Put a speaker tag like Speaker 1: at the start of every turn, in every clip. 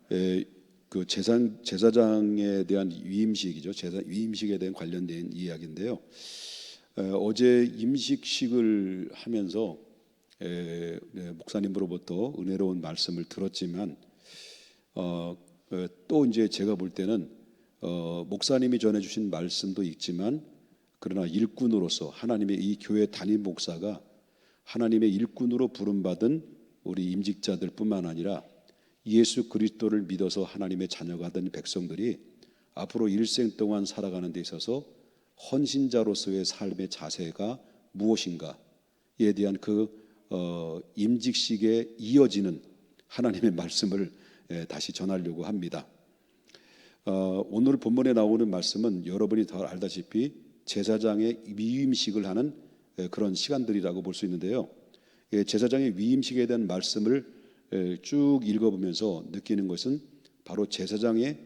Speaker 1: 그 제사장에 대한 위임식이죠. 위임식에 대한 관련된 이야기인데요. 어제 임식식을 하면서 목사님으로부터 은혜로운 말씀을 들었지만 또 이제 제가 볼 때는 목사님이 전해주신 말씀도 있지만 그러나 일꾼으로서 하나님의 이 교회 담임 목사가 하나님의 일꾼으로 부름받은 우리 임직자들뿐만 아니라 예수 그리스도를 믿어서 하나님의 자녀가 된 백성들이 앞으로 일생 동안 살아가는 데 있어서 헌신자로서의 삶의 자세가 무엇인가에 대한 그 임직식에 이어지는 하나님의 말씀을 다시 전하려고 합니다. 오늘 본문에 나오는 말씀은 여러분이 다 알다시피 제사장의 위임식을 하는 그런 시간들이라고 볼 수 있는데요. 제사장의 위임식에 대한 말씀을 쭉 읽어보면서 느끼는 것은 바로 제사장의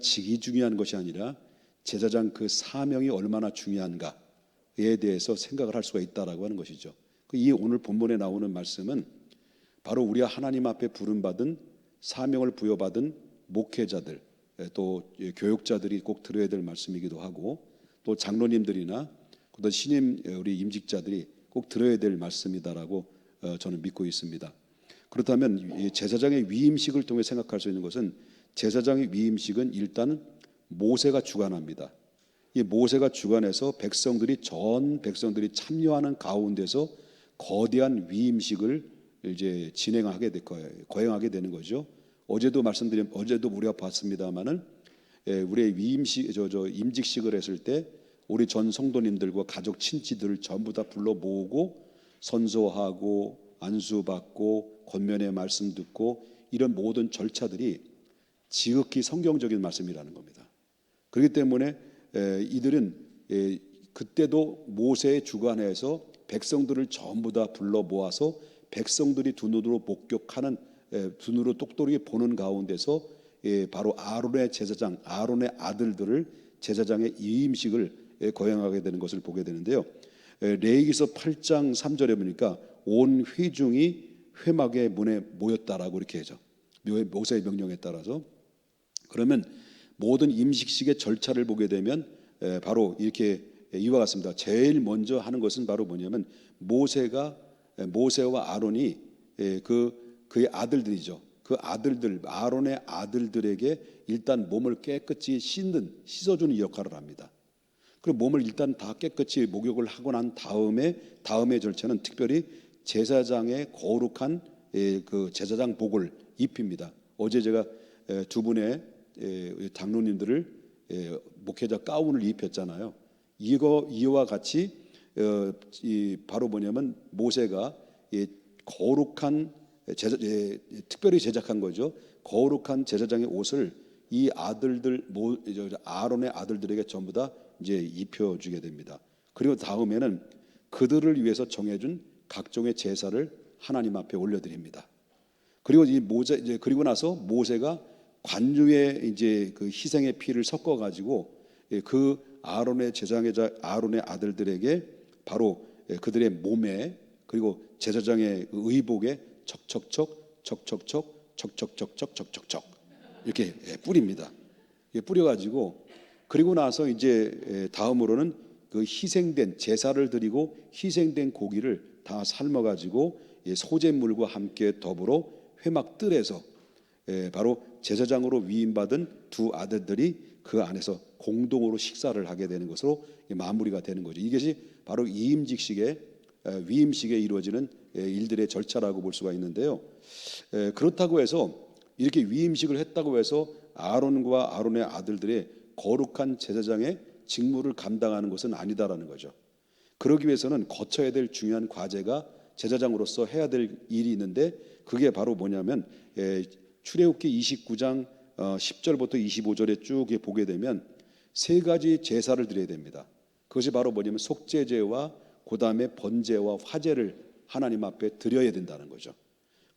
Speaker 1: 직이 중요한 것이 아니라 제사장 그 사명이 얼마나 중요한가에 대해서 생각을 할 수가 있다라고 하는 것이죠. 이 오늘 본문에 나오는 말씀은 바로 우리가 하나님 앞에 부름받은 사명을 부여받은 목회자들 또 교육자들이 꼭 들어야 될 말씀이기도 하고 또 장로님들이나 또 신임 우리 임직자들이 꼭 들어야 될 말씀이다라고 저는 믿고 있습니다. 그렇다면 제사장의 위임식을 통해 생각할 수 있는 것은 제사장의 위임식은 일단 모세가 주관합니다. 이 모세가 주관해서 전 백성들이 참여하는 가운데서 거대한 위임식을 이제 거행하게 되는 거죠. 어제도 우리가 봤습니다만은 우리의 임직식을 했을 때 우리 전 성도님들과 가족 친지들을 전부 다 불러 모으고 선서하고 안수받고 권면의 말씀 듣고 이런 모든 절차들이 지극히 성경적인 말씀이라는 겁니다. 그렇기 때문에 이들은 그때도 모세의 주관하에서 백성들을 전부 다 불러 모아서 백성들이 두 눈으로 목격하는 두 눈으로 똑똑히 보는 가운데서 바로 아론의 아들들을 제사장의 위임식을 거행하게 되는 것을 보게 되는데요. 레위기서 8장 3절에 보니까 온 회중이 회막의 문에 모였다라고 이렇게 하죠. 모세의 명령에 따라서. 그러면 모든 임식식의 절차를 보게 되면 바로 이렇게 이와 같습니다. 제일 먼저 하는 것은 바로 뭐냐면 모세와 아론이 그의 아들들이죠. 그 아들들 아론의 아들들에게 일단 몸을 깨끗이 씻어주는 역할을 합니다. 그리고 몸을 일단 다 깨끗이 목욕을 하고 난 다음의 절차는 특별히 제사장의 거룩한 그 제사장 복을 입힙니다. 어제 제가 두 분의 장로님들을 목회자 가운을 입혔잖아요. 이와 같이 바로 뭐냐면 모세가 거룩한 특별히 제작한 거죠. 거룩한 제사장의 옷을 이 아론의 아들들에게 전부 다 이제 입혀주게 됩니다. 그리고 다음에는 그들을 위해서 정해준 각종의 제사를 하나님 앞에 올려드립니다. 그리고 그리고 나서 모세가 관유에 이제 그 희생의 피를 섞어 가지고 그 아론의 아들들에게 바로 그들의 몸에 그리고 제사장의 의복에 척척척 이렇게 뿌립니다. 뿌려가지고 그리고 나서 이제 다음으로는 그 희생된 제사를 드리고 희생된 고기를 다 삶아가지고 소제물과 함께 더불어 회막 뜰에서 바로 제사장으로 위임받은 두 아들들이 그 안에서 공동으로 식사를 하게 되는 것으로 마무리가 되는 거죠. 이것이 바로 위임식에 이루어지는 일들의 절차라고 볼 수가 있는데요. 그렇다고 해서 이렇게 위임식을 했다고 해서 아론과 아론의 아들들의 거룩한 제사장의 직무를 감당하는 것은 아니다라는 거죠. 그러기 위해서는 거쳐야 될 중요한 과제가 제사장으로서 해야 될 일이 있는데 그게 바로 뭐냐면 출애굽기 29장 10절부터 25절에 쭉 보게 되면 세 가지 제사를 드려야 됩니다. 그것이 바로 뭐냐면 속죄제와 그 다음에 번제와 화제를 하나님 앞에 드려야 된다는 거죠.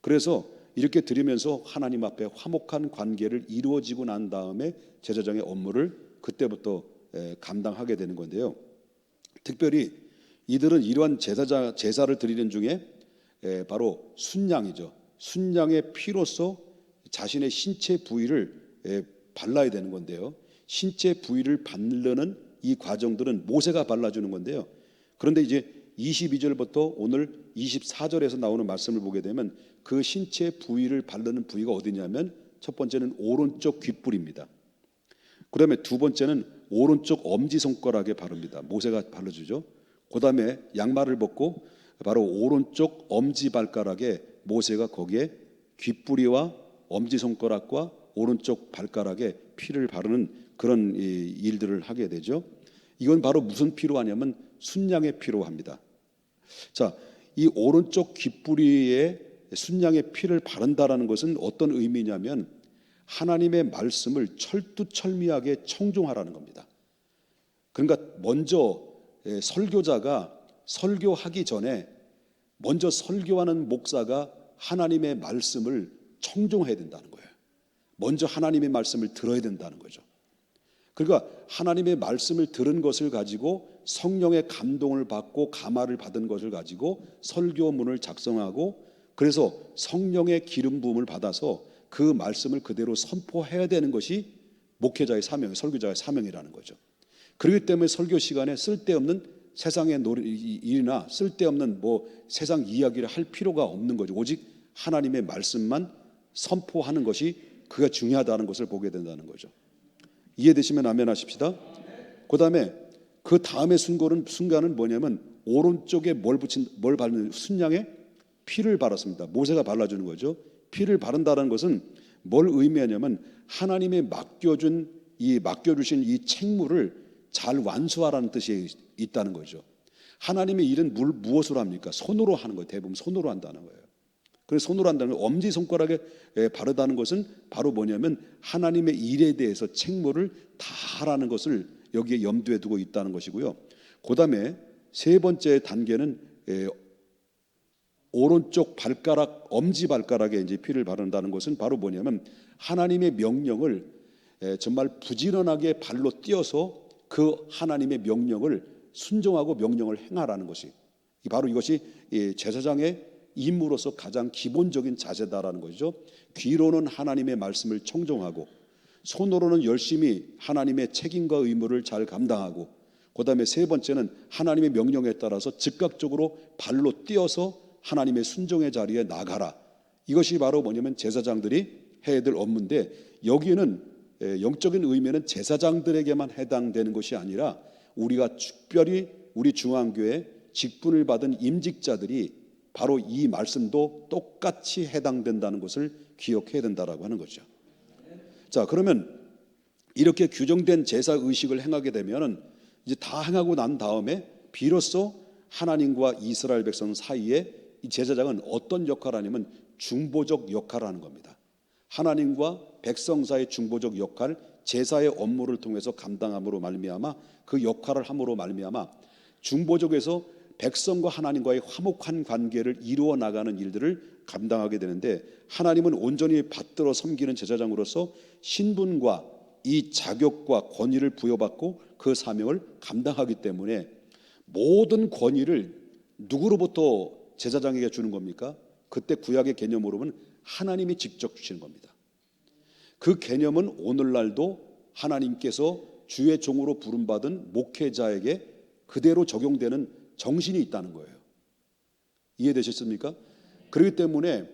Speaker 1: 그래서 이렇게 드리면서 하나님 앞에 화목한 관계를 이루어지고 난 다음에 제사장의 업무를 그때부터 감당하게 되는 건데요. 특별히 이들은 이러한 제사를 드리는 중에 바로 순양이죠. 순양의 피로서 자신의 신체 부위를 발라야 되는 건데요. 신체 부위를 바르는 이 과정들은 모세가 발라주는 건데요. 그런데 이제 22절부터 오늘 24절에서 나오는 말씀을 보게 되면 그 신체 부위를 바르는 부위가 어디냐면 첫 번째는 오른쪽 귓불입니다. 그다음에 두 번째는 오른쪽 엄지손가락에 바릅니다. 모세가 발라주죠. 그 다음에 양말을 벗고 바로 오른쪽 엄지발가락에 모세가 거기에 귓불이와 엄지손가락과 오른쪽 발가락에 피를 바르는 그런 일들을 하게 되죠. 이건 바로 무슨 피로 하냐면 순양의 피로 합니다. 자, 이 오른쪽 귓불이에 순양의 피를 바른다라는 것은 어떤 의미냐면 하나님의 말씀을 철두철미하게 청종하라는 겁니다. 그러니까 먼저 설교자가 설교하기 전에 먼저 설교하는 목사가 하나님의 말씀을 청종해야 된다는 거예요. 먼저 하나님의 말씀을 들어야 된다는 거죠. 그러니까 하나님의 말씀을 들은 것을 가지고 성령의 감동을 받고 감화를 받은 것을 가지고 설교문을 작성하고 그래서 성령의 기름 부음을 받아서 그 말씀을 그대로 선포해야 되는 것이 목회자의 사명, 설교자의 사명이라는 거죠. 그렇기 때문에 설교 시간에 쓸데없는 세상의 일이나 쓸데없는 세상 이야기를 할 필요가 없는 거죠. 오직 하나님의 말씀만 선포하는 것이 그가 중요하다는 것을 보게 된다는 거죠. 이해되시면 아멘 하십시다. 그 다음에 순간은 뭐냐면 오른쪽에 뭘 바르는 순양에 피를 발랐습니다. 모세가 발라주는 거죠. 피를 바른다는 것은 뭘 의미하냐면 하나님의 맡겨주신 이 책무를 잘 완수하라는 뜻이 있다는 거죠. 하나님의 일은 무엇으로 합니까? 손으로 하는 거예요. 대부분 손으로 한다는 거예요. 그래서 손으로 한다는 거, 엄지손가락에 바르다는 것은 바로 뭐냐면 하나님의 일에 대해서 책무를 다 하라는 것을 여기에 염두에 두고 있다는 것이고요. 그 다음에 세 번째 단계는 오른쪽 엄지발가락에 이제 피를 바른다는 것은 바로 뭐냐면 하나님의 명령을 정말 부지런하게 발로 띄어서 그 하나님의 명령을 순종하고 명령을 행하라는 것이 바로 이것이 제사장의 임무로서 가장 기본적인 자세다라는 것이죠. 귀로는 하나님의 말씀을 청종하고 손으로는 열심히 하나님의 책임과 의무를 잘 감당하고 그 다음에 세 번째는 하나님의 명령에 따라서 즉각적으로 발로 뛰어서 하나님의 순종의 자리에 나가라. 이것이 바로 뭐냐면 제사장들이 해야 될 업무인데 여기에는 영적인 의미는 제사장들에게만 해당되는 것이 아니라 우리가 특별히 우리 중앙교회 직분을 받은 임직자들이 바로 이 말씀도 똑같이 해당된다는 것을 기억해야 된다라고 하는 거죠. 자, 그러면 이렇게 규정된 제사 의식을 행하게 되면 이제 다 행하고 난 다음에 비로소 하나님과 이스라엘 백성 사이에 이 제사장은 어떤 역할을 하냐면 중보적 역할을 하는 겁니다. 하나님과 백성 사이의 중보적 역할, 제사의 업무를 통해서 감당함으로 말미암아 그 역할을 함으로 말미암아 중보적에서 백성과 하나님과의 화목한 관계를 이루어 나가는 일들을 감당하게 되는데 하나님은 온전히 받들어 섬기는 제사장으로서 신분과 이 자격과 권위를 부여받고 그 사명을 감당하기 때문에 모든 권위를 누구로부터 제사장에게 주는 겁니까? 그때 구약의 개념으로 보면 하나님이 직접 주시는 겁니다. 그 개념은 오늘날도 하나님께서 주의 종으로 부름받은 목회자에게 그대로 적용되는 정신이 있다는 거예요. 이해되셨습니까? 그렇기 때문에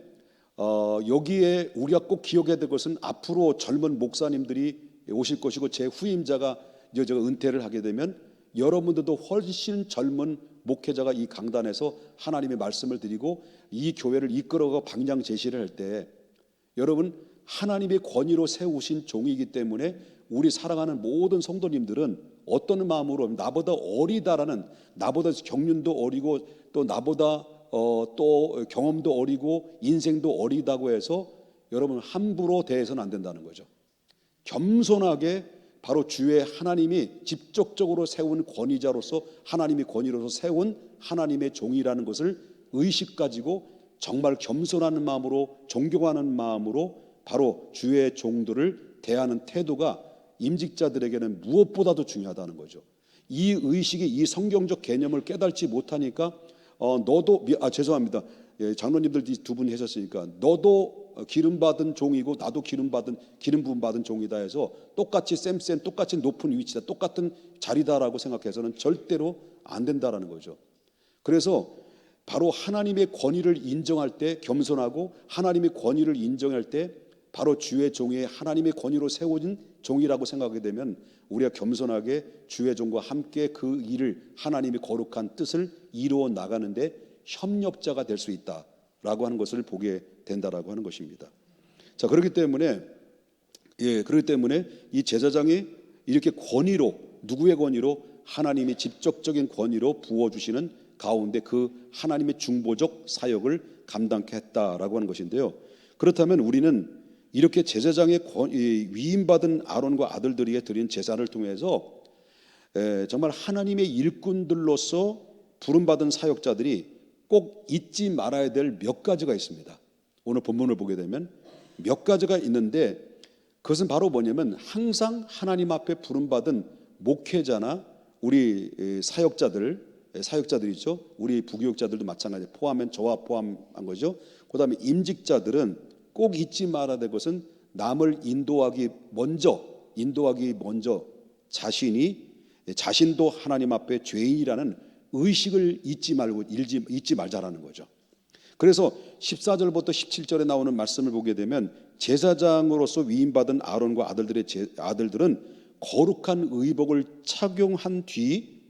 Speaker 1: 여기에 우리가 꼭 기억해야 될 것은 앞으로 젊은 목사님들이 오실 것이고 제 후임자가 이제 제가 은퇴를 하게 되면 여러분들도 훨씬 젊은 목회자가 이 강단에서 하나님의 말씀을 드리고 이 교회를 이끌어가 방향 제시를 할 때 여러분 하나님의 권위로 세우신 종이기 때문에 우리 사랑하는 모든 성도님들은 어떤 마음으로 나보다 어리다라는 나보다 경륜도 어리고 또 나보다 또 경험도 어리고 인생도 어리다고 해서 여러분 함부로 대해서는 안 된다는 거죠. 겸손하게 바로 주의 하나님이 직접적으로 세운 권위자로서 하나님의 권위로서 세운 하나님의 종이라는 것을 의식 가지고 정말 겸손한 마음으로 존경하는 마음으로 바로 주의 종들을 대하는 태도가 임직자들에게는 무엇보다도 중요하다는 거죠. 이 의식이 이 성경적 개념을 깨닫지 못하니까 죄송합니다. 장로님들 두 분 하셨으니까 너도 기름 받은 종이고 나도 기름 부음 받은 종이다 해서 똑같이 쌤 똑같이 높은 위치다, 똑같은 자리다라고 생각해서는 절대로 안 된다라는 거죠. 그래서 바로 하나님의 권위를 인정할 때, 겸손하고 하나님의 권위를 인정할 때 바로 주의 종이 하나님의 권위로 세워진 종이라고 생각하게 되면 우리가 겸손하게 주의 종과 함께 그 일을, 하나님의 거룩한 뜻을 이루어 나가는데 협력자가 될 수 있다라고 하는 것을 보게 된다라고 하는 것입니다. 자, 그렇기 때문에 이 제사장이 이렇게 권위로, 누구의 권위로? 하나님이 직접적인 권위로 부어주시는 가운데 그 하나님의 중보적 사역을 감당케 했다라고 하는 것인데요. 그렇다면 우리는 이렇게 제사장의 위임받은 아론과 아들들이 드린 제사를 통해서 정말 하나님의 일꾼들로서 부름받은 사역자들이 꼭 잊지 말아야 될 몇 가지가 있습니다. 오늘 본문을 보게 되면 몇 가지가 있는데, 그것은 바로 뭐냐면 항상 하나님 앞에 부름받은 목회자나 우리 사역자들이죠. 우리 부교육자들도 마찬가지, 포함한 저와 포함한 거죠. 그다음에 임직자들은 꼭 잊지 말아야 될 것은 남을 인도하기 먼저 자신도 하나님 앞에 죄인이라는 의식을 잊지 말자라는 거죠. 그래서 14절부터 17절에 나오는 말씀을 보게 되면 제사장으로서 위임받은 아론과 아들들은 거룩한 의복을 착용한 뒤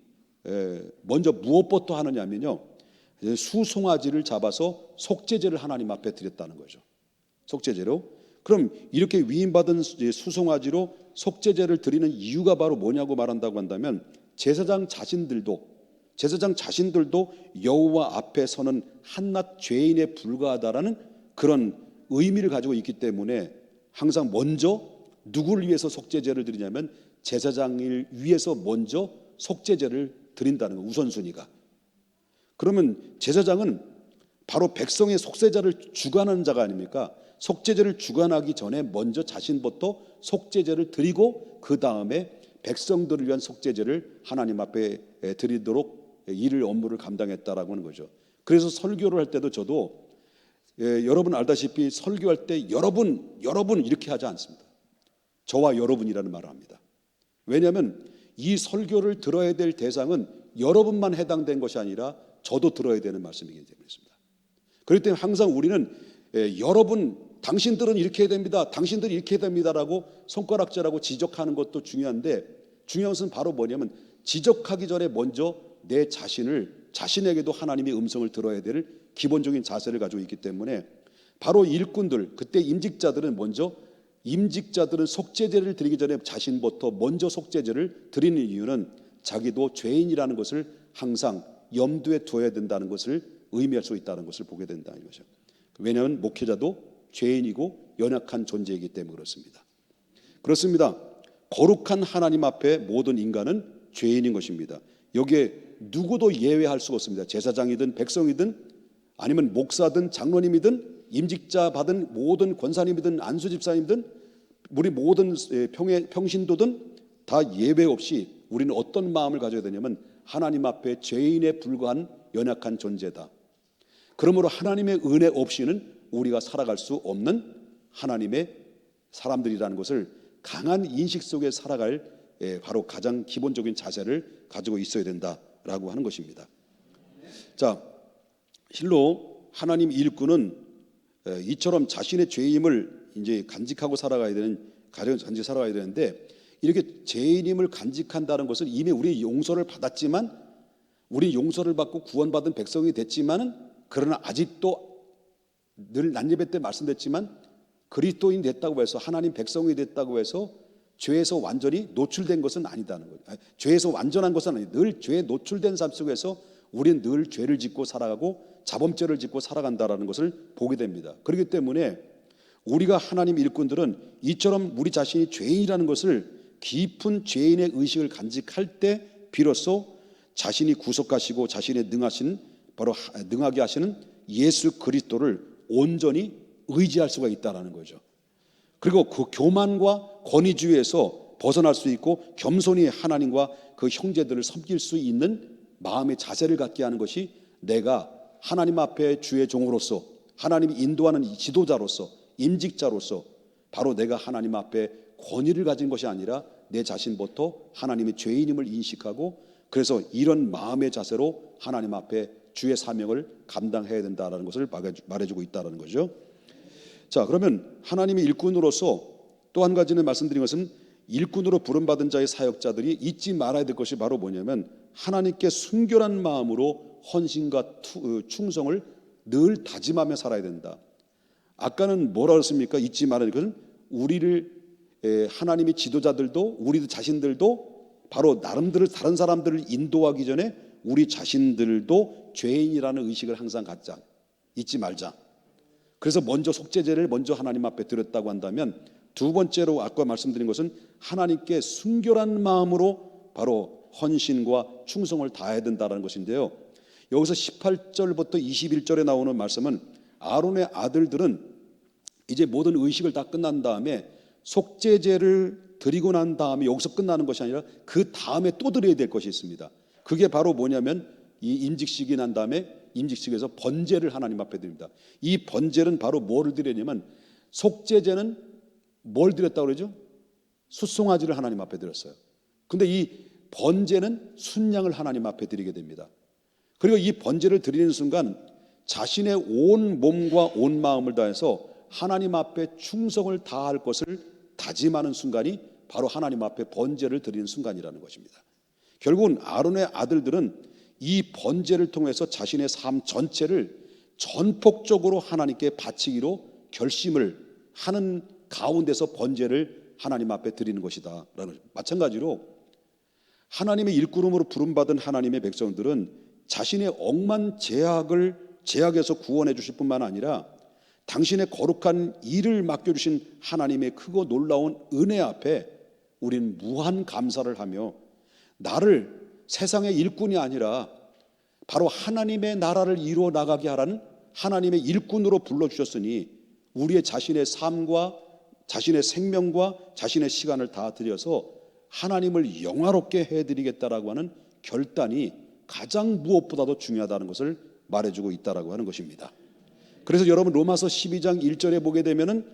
Speaker 1: 먼저 무엇부터 하느냐면요, 수송아지를 잡아서 속죄제를 하나님 앞에 드렸다는 거죠. 속죄제로. 그럼 이렇게 위임받은 수송아지로 속죄제를 드리는 이유가 바로 뭐냐고 말한다고 한다면 제사장 자신들도 여호와 앞에 서는 한낱 죄인에 불과하다라는 그런 의미를 가지고 있기 때문에 항상 먼저 누구를 위해서 속죄제를 드리냐면 제사장을 위해서 먼저 속죄제를 드린다는 거, 우선순위가. 그러면 제사장은 바로 백성의 속죄제를 주관하는 자가 아닙니까? 속죄제를 주관하기 전에 먼저 자신부터 속죄제를 드리고 그 다음에 백성들을 위한 속죄제를 하나님 앞에 드리도록 업무를 감당했다라고 하는 거죠. 그래서 설교를 할 때도 저도 여러분 알다시피 설교할 때 여러분 이렇게 하지 않습니다. 저와 여러분이라는 말을 합니다. 왜냐하면 이 설교를 들어야 될 대상은 여러분만 해당된 것이 아니라 저도 들어야 되는 말씀이기 때문입니다. 그렇기 때문에 항상 우리는 여러분, 당신들은 이렇게 해야 됩니다, 당신들이 이렇게 해야 됩니다라고 손가락질하고 지적하는 것도 중요한데, 중요한 것은 바로 뭐냐면 지적하기 전에 먼저 내 자신에게도 하나님의 음성을 들어야 될 기본적인 자세를 가지고 있기 때문에 바로 일꾼들, 그때 임직자들은 속죄제를 드리기 전에 자신부터 먼저 속죄제를 드리는 이유는 자기도 죄인이라는 것을 항상 염두에 둬야 된다는 것을 의미할 수 있다는 것을 보게 된다는 거죠. 왜냐하면 목회자도 죄인이고 연약한 존재이기 때문에 그렇습니다. 거룩한 하나님 앞에 모든 인간은 죄인인 것입니다. 여기에 누구도 예외할 수가 없습니다. 제사장이든 백성이든 아니면 목사든 장로님이든 임직자 받은 모든 권사님이든 안수집사님이든 우리 모든 평신도든 다 예외 없이 우리는 어떤 마음을 가져야 되냐면 하나님 앞에 죄인에 불과한 연약한 존재다. 그러므로 하나님의 은혜 없이는 우리가 살아갈 수 없는 하나님의 사람들이라는 것을 강한 인식 속에 살아갈 바로 가장 기본적인 자세를 가지고 있어야 된다라고 하는 것입니다. 자, 실로 하나님 일꾼은 이처럼 자신의 죄임을 이제 간직하고 살아가야 되는데 이렇게 죄인임을 간직한다는 것은 이미 우리 용서를 받았지만, 우리 용서를 받고 구원받은 백성이 됐지만은, 그러나 아직도 늘 난예배 때 말씀드렸지만 그리스도인이 됐다고 해서, 하나님 백성이 됐다고 해서 죄에서 완전히 노출된 것은 아니다는 거죠. 죄에서 완전한 것은 아니에요. 늘 죄에 노출된 삶 속에서 우리는 늘 죄를 짓고 살아가고 자범죄를 짓고 살아간다라는 것을 보게 됩니다. 그렇기 때문에 우리가 하나님 일꾼들은 이처럼 우리 자신이 죄인이라는 것을, 깊은 죄인의 의식을 간직할 때 비로소 자신이 구속하시고 자신의 능하게 하시는 예수 그리스도를 온전히 의지할 수가 있다는 거죠. 그리고 그 교만과 권위주의에서 벗어날 수 있고 겸손히 하나님과 그 형제들을 섬길 수 있는 마음의 자세를 갖게 하는 것이 내가 하나님 앞에 주의 종으로서, 하나님이 인도하는 지도자로서 임직자로서 바로 내가 하나님 앞에 권위를 가진 것이 아니라 내 자신부터 하나님의 죄인임을 인식하고 그래서 이런 마음의 자세로 하나님 앞에 주의 사명을 감당해야 된다는 것을 말해주고 있다는 거죠. 자, 그러면 하나님의 일꾼으로서 또 한 가지는 말씀드린 것은 일꾼으로 부름받은 자의 사역자들이 잊지 말아야 될 것이 바로 뭐냐면 하나님께 순결한 마음으로 헌신과 충성을 늘 다짐하며 살아야 된다. 아까는 뭐라 그랬습니까? 잊지 말아야 될 것은 우리를 하나님의 지도자들도 우리 자신들도 바로 나름대로 다른 사람들을 인도하기 전에 우리 자신들도 죄인이라는 의식을 항상 갖자. 잊지 말자. 그래서 먼저 속죄제를 먼저 하나님 앞에 드렸다고 한다면 두 번째로 아까 말씀드린 것은 하나님께 순결한 마음으로 바로 헌신과 충성을 다해야 된다는 것인데요. 여기서 18절부터 21절에 나오는 말씀은 아론의 아들들은 이제 모든 의식을 다 끝난 다음에 속죄제를 드리고 난 다음에 여기서 끝나는 것이 아니라 그 다음에 또 드려야 될 것이 있습니다. 그게 바로 뭐냐면 이 임직식이 난 다음에 임직식에서 번제를 하나님 앞에 드립니다. 이 번제는 바로 뭐를 드리냐면 속죄제는 뭘 드렸다고 그러죠? 숫송아지를 하나님 앞에 드렸어요. 근데 이 번제는 순양을 하나님 앞에 드리게 됩니다. 그리고 이 번제를 드리는 순간 자신의 온 몸과 온 마음을 다해서 하나님 앞에 충성을 다할 것을 다짐하는 순간이 바로 하나님 앞에 번제를 드리는 순간이라는 것입니다. 결국은 아론의 아들들은 이 번제를 통해서 자신의 삶 전체를 전폭적으로 하나님께 바치기로 결심을 하는 가운데서 번제를 하나님 앞에 드리는 것이다. 마찬가지로 하나님의 일꾼으로 부름받은 하나님의 백성들은 자신의 억만 제약에서 구원해 주실 뿐만 아니라 당신의 거룩한 일을 맡겨주신 하나님의 크고 놀라운 은혜 앞에 우리는 무한 감사를 하며 나를 세상의 일꾼이 아니라 바로 하나님의 나라를 이루어 나가게 하라는 하나님의 일꾼으로 불러주셨으니 우리의 자신의 삶과 자신의 생명과 자신의 시간을 다 들여서 하나님을 영화롭게 해드리겠다라고 하는 결단이 가장 무엇보다도 중요하다는 것을 말해주고 있다라고 하는 것입니다. 그래서 여러분 로마서 12장 1절에 보게 되면은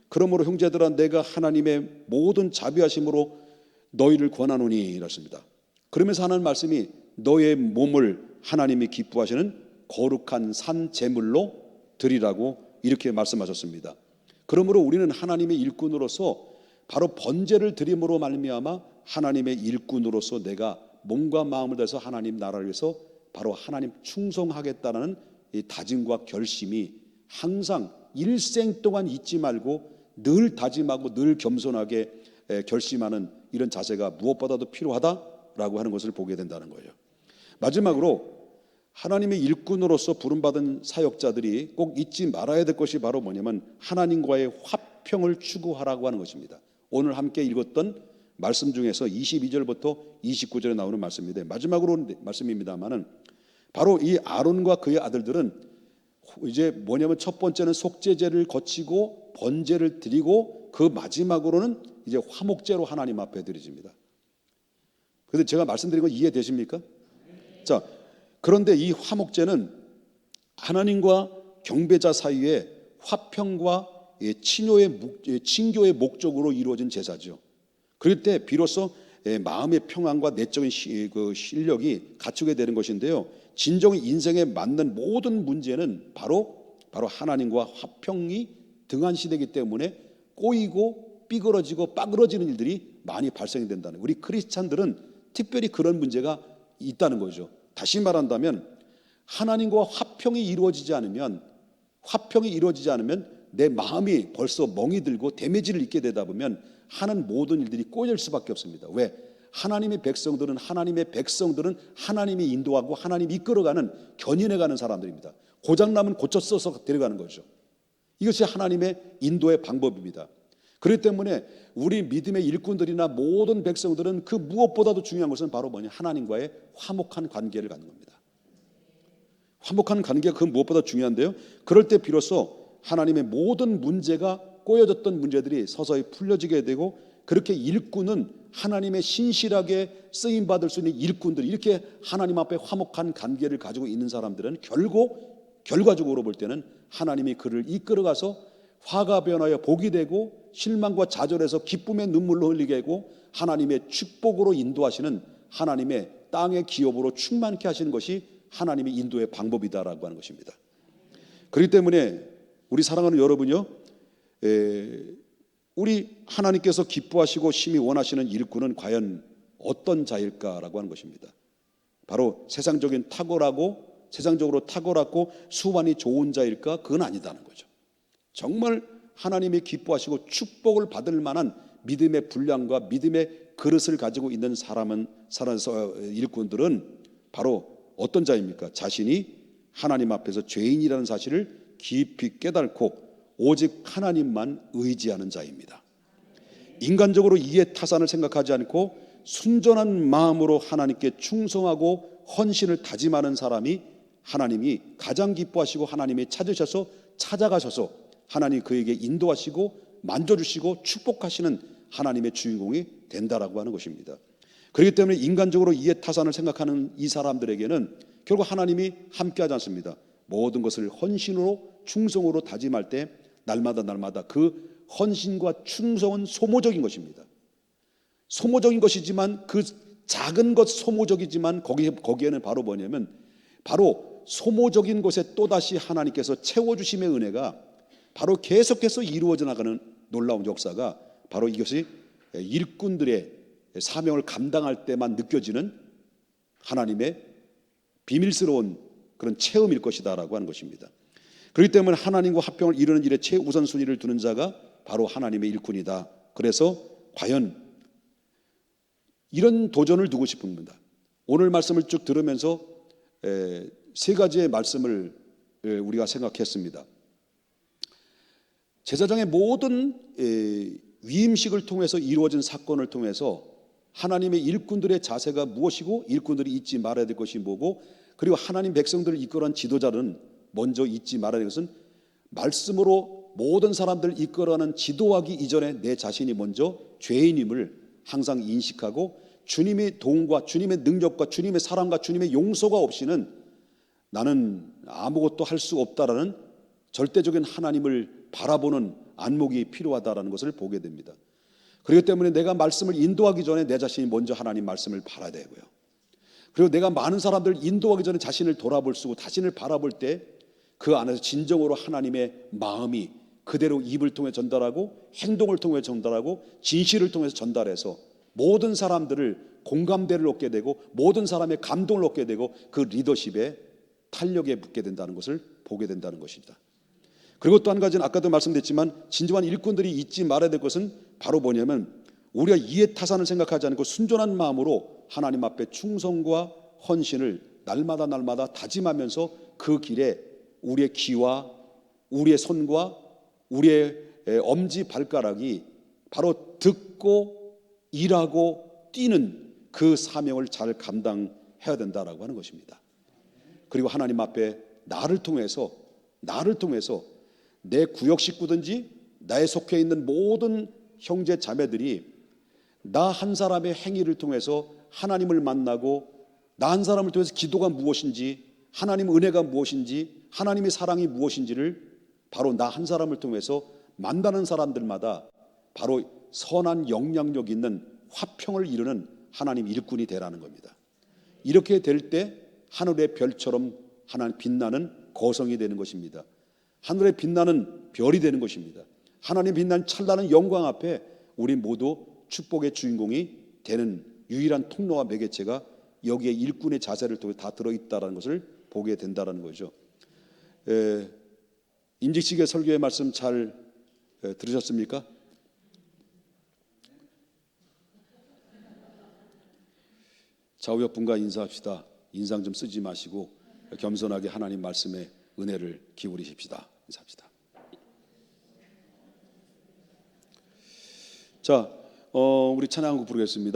Speaker 1: 그러므로 형제들아 내가 하나님의 모든 자비하심으로 너희를 권하노니 이렇습니다. 그러면서 하는 말씀이 너의 몸을 하나님이 기뻐하시는 거룩한 산 제물로 드리라고 이렇게 말씀하셨습니다. 그러므로 우리는 하나님의 일꾼으로서 바로 번제를 드림으로 말미암아 하나님의 일꾼으로서 내가 몸과 마음을 다해서 하나님 나라를 위해서 바로 하나님 충성하겠다는 이 다짐과 결심이 항상 일생 동안 잊지 말고 늘 다짐하고 늘 겸손하게 결심하는 이런 자세가 무엇보다도 필요하다라고 하는 것을 보게 된다는 거예요. 마지막으로 하나님의 일꾼으로서 부름받은 사역자들이 꼭 잊지 말아야 될 것이 바로 뭐냐면 하나님과의 화평을 추구하라고 하는 것입니다. 오늘 함께 읽었던 말씀 중에서 22절부터 29절에 나오는 말씀인데 마지막으로 말씀입니다만은 바로 이 아론과 그의 아들들은 이제 뭐냐면 첫 번째는 속죄제를 거치고 번제를 드리고 그 마지막으로는 이제 화목제로 하나님 앞에 드리집니다. 그런데 제가 말씀드린 거 이해되십니까? 자, 그런데 이 화목제는 하나님과 경배자 사이에 화평과 친교의 목적으로 이루어진 제사죠. 그럴 때 비로소 마음의 평안과 내적인 실력이 갖추게 되는 것인데요. 진정 인생에 맞는 모든 문제는 바로 하나님과 화평이 등한시되기 때문에 꼬이고 삐그러지고 빠그러지는 일들이 많이 발생이 된다는 거예요. 우리 크리스찬들은 특별히 그런 문제가 있다는 거죠. 다시 말한다면 하나님과 화평이 이루어지지 않으면 내 마음이 벌써 멍이 들고 데미지를 입게 되다 보면 하는 모든 일들이 꼬일 수밖에 없습니다. 왜? 하나님의 백성들은 하나님이 인도하고 하나님이 이끌어가는 견인해가는 사람들입니다. 고장나면 고쳐 써서 데려가는 거죠. 이것이 하나님의 인도의 방법입니다. 그렇기 때문에 우리 믿음의 일꾼들이나 모든 백성들은 그 무엇보다도 중요한 것은 바로 뭐냐? 하나님과의 화목한 관계를 갖는 겁니다. 화목한 관계가 그 무엇보다 중요한데요. 그럴 때 비로소 하나님의 모든 문제가 꼬여졌던 문제들이 서서히 풀려지게 되고 그렇게 일꾼은 하나님의 신실하게 쓰임받을 수 있는 일꾼들 이렇게 하나님 앞에 화목한 관계를 가지고 있는 사람들은 결과적으로 볼 때는 하나님이 그를 이끌어가서 화가 변하여 복이 되고 실망과 좌절에서 기쁨의 눈물로 흘리게 하고 하나님의 축복으로 인도하시는 하나님의 땅의 기업으로 충만케 하시는 것이 하나님의 인도의 방법이다라고 하는 것입니다. 그렇기 때문에 우리 사랑하는 여러분요, 우리 하나님께서 기뻐하시고 심히 원하시는 일꾼은 과연 어떤 자일까라고 하는 것입니다. 바로 세상적으로 탁월하고 수완이 좋은 자일까? 그건 아니다는 거죠. 정말 하나님이 기뻐하시고 축복을 받을 만한 믿음의 분량과 믿음의 그릇을 가지고 있는 일꾼들은 바로 어떤 자입니까? 자신이 하나님 앞에서 죄인이라는 사실을 깊이 깨닫고 오직 하나님만 의지하는 자입니다. 인간적으로 이해타산을 생각하지 않고 순전한 마음으로 하나님께 충성하고 헌신을 다짐하는 사람이 하나님이 가장 기뻐하시고 하나님이 찾아가셔서 하나님 그에게 인도하시고 만져주시고 축복하시는 하나님의 주인공이 된다라고 하는 것입니다. 그렇기 때문에 인간적으로 이해타산을 생각하는 이 사람들에게는 결국 하나님이 함께하지 않습니다. 모든 것을 헌신으로 충성으로 다짐할 때 날마다 그 헌신과 충성은 소모적인 것입니다. 소모적인 것이지만 그 작은 것 소모적이지만 거기에는 바로 뭐냐면 바로 소모적인 것에 또다시 하나님께서 채워주심의 은혜가 바로 계속해서 이루어져 나가는 놀라운 역사가 바로 이것이 일꾼들의 사명을 감당할 때만 느껴지는 하나님의 비밀스러운 그런 체험일 것이다라고 하는 것입니다. 그렇기 때문에 하나님과 화평을 이루는 일에 최우선순위를 두는 자가 바로 하나님의 일꾼이다. 그래서 과연 이런 도전을 두고 싶습니다. 오늘 말씀을 쭉 들으면서 세 가지의 말씀을 우리가 생각했습니다. 제사장의 모든 위임식을 통해서 이루어진 사건을 통해서 하나님의 일꾼들의 자세가 무엇이고 일꾼들이 잊지 말아야 될 것이 뭐고 그리고 하나님 백성들을 이끌어간 지도자는 먼저 잊지 말아야 될 것은 말씀으로 모든 사람들을 이끌어가는 지도하기 이전에 내 자신이 먼저 죄인임을 항상 인식하고 주님의 도움과 주님의 능력과 주님의 사랑과 주님의 용서가 없이는 나는 아무것도 할 수 없다라는 절대적인 하나님을 바라보는 안목이 필요하다라는 것을 보게 됩니다. 그렇기 때문에 내가 말씀을 인도하기 전에 내 자신이 먼저 하나님 말씀을 바라야 되고요. 그리고 내가 많은 사람들을 인도하기 전에 자신을 돌아볼 수 있고 자신을 바라볼 때 그 안에서 진정으로 하나님의 마음이 그대로 입을 통해 전달하고 행동을 통해 전달하고 진실을 통해서 전달해서 모든 사람들을 공감대를 얻게 되고 모든 사람의 감동을 얻게 되고 그 리더십에 탄력에 붙게 된다는 것을 보게 된다는 것입니다. 그리고 또 한 가지는 아까도 말씀드렸지만 진정한 일꾼들이 잊지 말아야 될 것은 바로 뭐냐면 우리가 이해타산을 생각하지 않고 순전한 마음으로 하나님 앞에 충성과 헌신을 날마다 다짐하면서 그 길에 우리의 귀와 우리의 손과 우리의 엄지 발가락이 바로 듣고 일하고 뛰는 그 사명을 잘 감당해야 된다라고 하는 것입니다. 그리고 하나님 앞에 나를 통해서 내 구역 식구든지 나에 속해 있는 모든 형제 자매들이 나 한 사람의 행위를 통해서 하나님을 만나고 나 한 사람을 통해서 기도가 무엇인지 하나님의 은혜가 무엇인지 하나님의 사랑이 무엇인지를 바로 나 한 사람을 통해서 만나는 사람들마다 바로 선한 영향력 있는 화평을 이루는 하나님 일꾼이 되라는 겁니다. 이렇게 될 때 하늘의 별처럼 하나님 빛나는 거성이 되는 것입니다. 하늘에 빛나는 별이 되는 것입니다. 하나님 빛나는 찬란한 영광 앞에 우리 모두 축복의 주인공이 되는 유일한 통로와 매개체가 여기에 일꾼의 자세를 통해 다 들어있다는 것을 보게 된다는 거죠. 임직식의 설교의 말씀 잘 들으셨습니까? 좌우역 분과 인사합시다. 인상 좀 쓰지 마시고 겸손하게 하나님 말씀에 은혜를 기울이십시다. 인사합시다. 자, 우리 찬양곡 부르겠습니다.